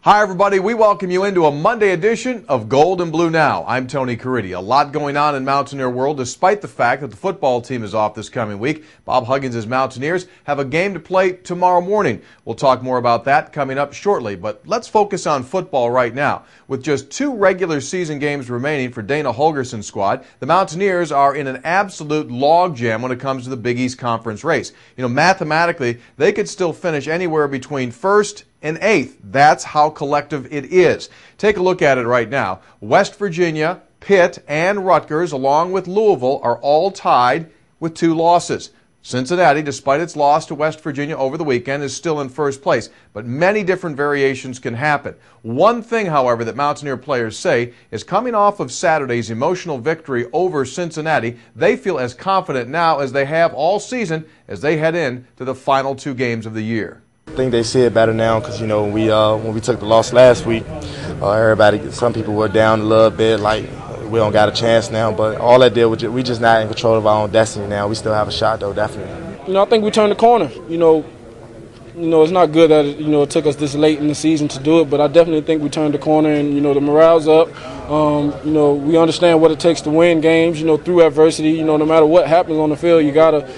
Hi, everybody. We welcome you into a Monday edition of Gold and Blue Now. I'm Tony Caridi. A lot going on in Mountaineer world, despite the fact that the football team is off this coming week. Bob Huggins' Mountaineers have a game to play tomorrow morning. We'll talk more about that coming up shortly, but let's focus on football right now. With just 2 regular season games remaining for Dana Holgorsen's squad, the Mountaineers are in an absolute logjam when it comes to the Big East Conference race. Mathematically, they could still finish anywhere between 1st and 8th. That's how collective it is. Take a look at it right now. West Virginia, Pitt, and Rutgers, along with Louisville, are all tied with 2 losses. Cincinnati, despite its loss to West Virginia over the weekend, is still in first place, but many different variations can happen. One thing, however, that Mountaineer players say is coming off of Saturday's emotional victory over Cincinnati, they feel as confident now as they have all season as they head in to the final 2 games of the year. I think they see it better now because, when we took the loss last week, some people were down a little bit, like we don't got a chance now. But all that did was we just not in control of our own destiny now. We still have a shot, though, definitely. I think we turned the corner. It's not good that it took us this late in the season to do it, but I definitely think we turned the corner, and the morale's up. We understand what it takes to win games. Through adversity. No matter what happens on the field, you gotta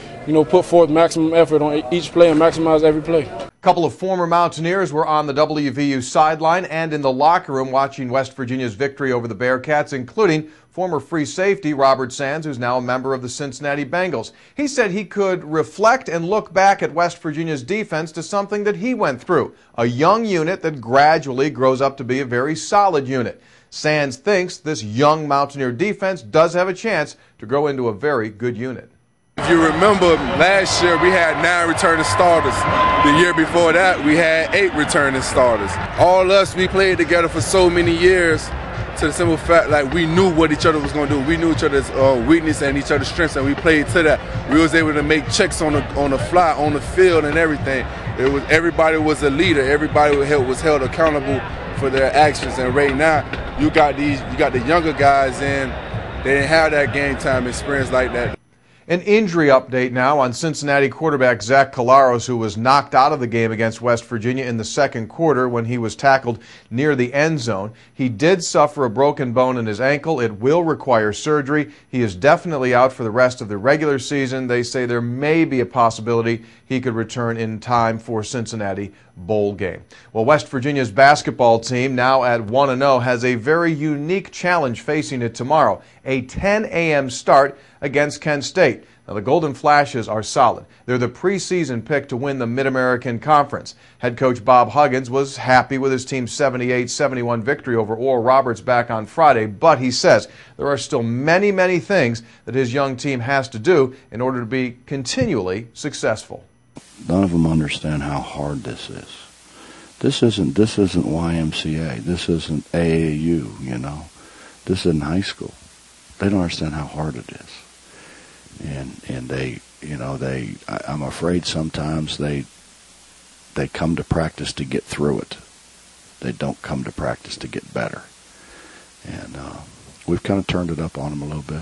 put forth maximum effort on each play and maximize every play. A couple of former Mountaineers were on the WVU sideline and in the locker room watching West Virginia's victory over the Bearcats, including former free safety Robert Sands, who's now a member of the Cincinnati Bengals. He said he could reflect and look back at West Virginia's defense to something that he went through, a young unit that gradually grows up to be a very solid unit. Sands thinks this young Mountaineer defense does have a chance to grow into a very good unit. If you remember, last year we had 9 returning starters. The year before that, we had 8 returning starters. All us, we played together for so many years to the simple fact, like, we knew what each other was going to do. We knew each other's weakness and each other's strengths, and we played to that. We was able to make checks on the fly, on the field and everything. Everybody was a leader. Everybody was held accountable for their actions. And right now, you got the younger guys in. They didn't have that game time experience like that. An injury update now on Cincinnati quarterback Zach Collaros, who was knocked out of the game against West Virginia in the second quarter when he was tackled near the end zone. He did suffer a broken bone in his ankle. It will require surgery. He is definitely out for the rest of the regular season. They say there may be a possibility he could return in time for Cincinnati bowl game. Well, West Virginia's basketball team, now at 1-0, has a very unique challenge facing it tomorrow, a 10 a.m. start against Kent State. Now, the Golden Flashes are solid. They're the preseason pick to win the Mid-American Conference. Head coach Bob Huggins was happy with his team's 78-71 victory over Oral Roberts back on Friday, but he says there are still many, many things that his young team has to do in order to be continually successful. None of them understand how hard this is. This isn't YMCA. This isn't AAU, This isn't high school. They don't understand how hard it is. And I'm afraid sometimes they come to practice to get through it. They don't come to practice to get better. And we've kind of turned it up on them a little bit.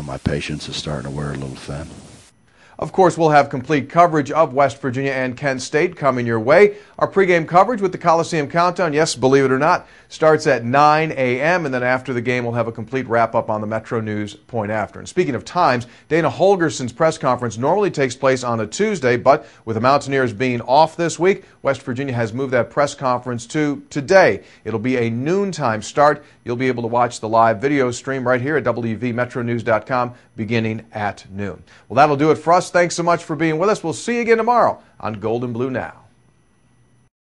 My patience is starting to wear a little thin. Of course, we'll have complete coverage of West Virginia and Kent State coming your way. Our pregame coverage with the Coliseum Countdown, yes, believe it or not, starts at 9 a.m. and then after the game, we'll have a complete wrap-up on the Metro News point after. And speaking of times, Dana Holgorsen's press conference normally takes place on a Tuesday, but with the Mountaineers being off this week, West Virginia has moved that press conference to today. It'll be a noontime start. You'll be able to watch the live video stream right here at WVMetroNews.com beginning at noon. Well, that'll do it for us. Thanks so much for being with us. We'll see you again tomorrow on Gold and Blue Now.